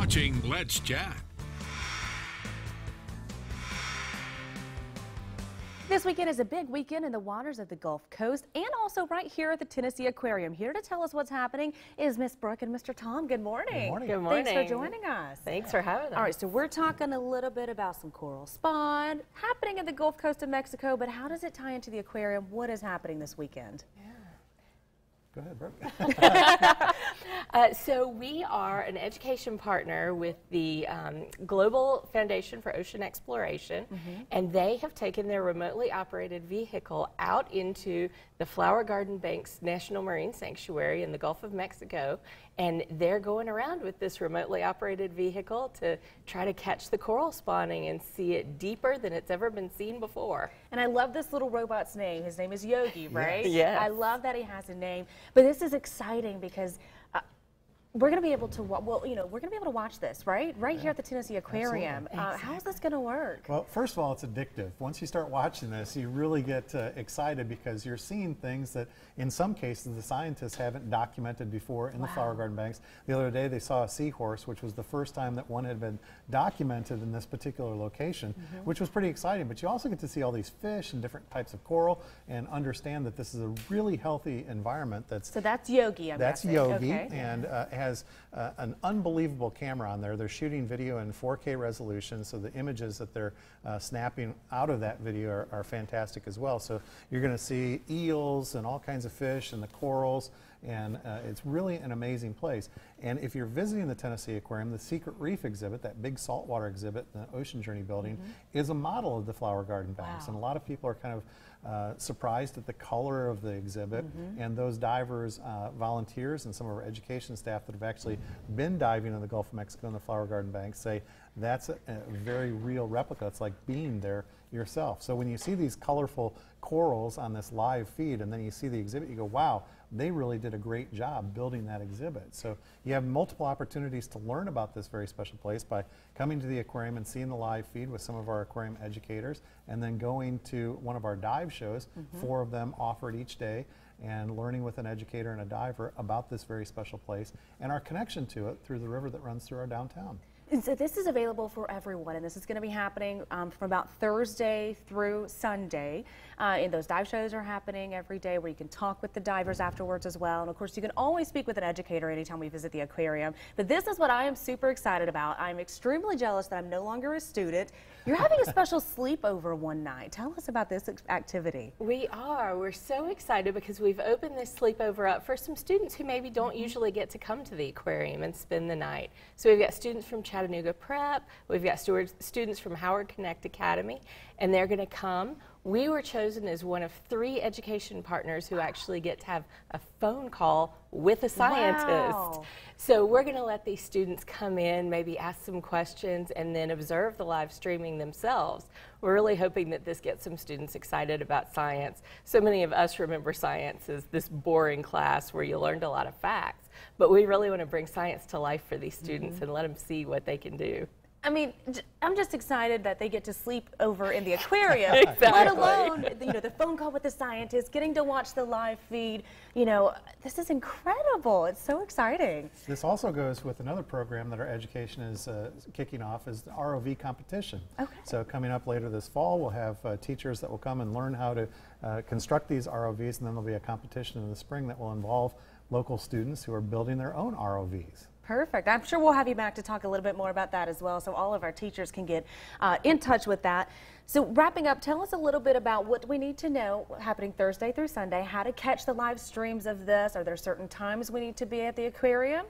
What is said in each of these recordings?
watching Let's Chat. This weekend is a big weekend in the waters of the Gulf Coast and also right here at the Tennessee Aquarium. Here to tell us what's happening is Miss Brooke and Mr. Tom. Good morning. Good morning. Good morning. Thanks for joining us. Thanks for having us. All right, so we're talking a little bit about some coral spawn happening in the Gulf Coast of Mexico, but how does it tie into the aquarium? What is happening this weekend? Go ahead, Brooke. So we are an education partner with the Global Foundation for Ocean Exploration, and they have taken their remotely operated vehicle out into the Flower Garden Banks National Marine Sanctuary in the Gulf of Mexico, and they're going around with this remotely operated vehicle to try to catch the coral spawning and see it deeper than it's ever been seen before. And I love this little robot's name. His name is Yogi, right? Yes. I love that he has a name. But this is exciting because we're going to be able to, we're going to be able to watch this, right? Right here at the Tennessee Aquarium. How is this going to work? Well, first of all, it's addictive. Once you start watching this, you really get excited because you're seeing things that, in some cases, the scientists haven't documented before in the Flower Garden Banks. The other day, they saw a seahorse, which was the first time that one had been documented in this particular location, which was pretty exciting. But you also get to see all these fish and different types of coral and understand that this is a really healthy environment. So that's Yogi, I'm That's guessing. Yogi, Okay. and has an unbelievable camera on there. They're shooting video in 4K resolution, so the images that they're snapping out of that video are fantastic as well. So you're going to see eels and all kinds of fish and the corals, and it's really an amazing place. And if you're visiting the Tennessee Aquarium, the Secret Reef exhibit, that big saltwater exhibit in the Ocean Journey building, is a model of the Flower Garden Banks. And a lot of people are kind of surprised at the color of the exhibit, and those divers, volunteers, and some of our education staff that have actually been diving in the Gulf of Mexico and the Flower Garden Banks say that's a very real replica. It's like being there yourself. So when you see these colorful corals on this live feed and then you see the exhibit, you go, wow, they really did a great job building that exhibit. So you have multiple opportunities to learn about this very special place by coming to the aquarium and seeing the live feed with some of our aquarium educators, and then going to one of our dive shows, 4 of them offered each day, and learning with an educator and a diver about this very special place and our connection to it through the river that runs through our downtown. And so this is available for everyone, and this is going to be happening from about Thursday through Sunday. And those dive shows are happening every day where you can talk with the divers afterwards as well. And of course, you can always speak with an educator anytime we visit the aquarium. But this is what I am super excited about. I'm extremely jealous that I'm no longer a student. You're having a special sleepover one night. Tell us about this activity. We are. We're so excited because we've opened this sleepover up for some students who maybe don't usually get to come to the aquarium and spend the night. So we've got students from Chattanooga Prep, we've got students from Howard Connect Academy, and they're going to come. We were chosen as one of 3 education partners who actually get to have a phone call with a scientist. Wow. So we're going to let these students come in, maybe ask some questions, and then observe the live streaming themselves. We're really hoping that this gets some students excited about science. So many of us remember science as this boring class where you learned a lot of facts, but we really want to bring science to life for these students and let them see what they can do. I mean, I'm just excited that they get to sleep over in the aquarium, Exactly. let alone, the phone call with the scientist, getting to watch the live feed. This is incredible. It's so exciting. This also goes with another program that our education is kicking off, is the ROV competition. Okay. So coming up later this fall, we'll have teachers that will come and learn how to construct these ROVs, and then there'll be a competition in the spring that will involve local students who are building their own ROVs. Perfect. I'm sure we'll have you back to talk a little bit more about that as well, so all of our teachers can get in touch with that. So wrapping up, tell us a little bit about what we need to know happening Thursday through Sunday, how to catch the live streams of this. Are there certain times we need to be at the aquarium?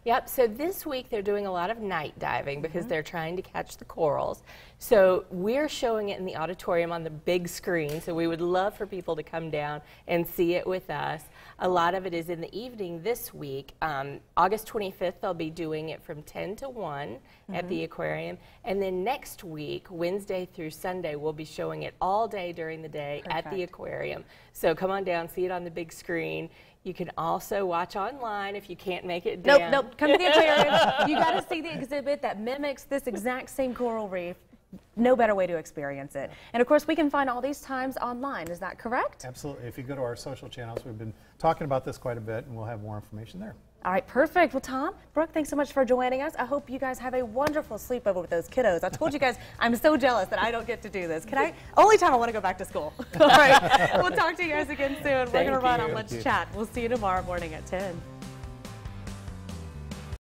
Yep, so this week they're doing a lot of night diving because they're trying to catch the corals. So we're showing it in the auditorium on the big screen, so we would love for people to come down and see it with us. A lot of it is in the evening this week. August 25th, they'll be doing it from 10 to 1 at the aquarium. And then next week, Wednesday through Sunday, we'll be showing it all day during the day at the aquarium. So come on down, see it on the big screen. You can also watch online if you can't make it down. Nope, come to the aquarium. You got to see the exhibit that mimics this exact same coral reef. No better way to experience it. And of course, we can find all these times online. Is that correct? Absolutely. If you go to our social channels, we've been talking about this quite a bit, and we'll have more information there. All right, perfect. Well, Tom, Brooke, thanks so much for joining us. I hope you guys have a wonderful sleepover with those kiddos. I told you guys I'm so jealous that I don't get to do this. Can I? Only time I want to go back to school. All right, we'll talk to you guys again soon. We're going to run on Let's Chat. We'll see you tomorrow morning at 10.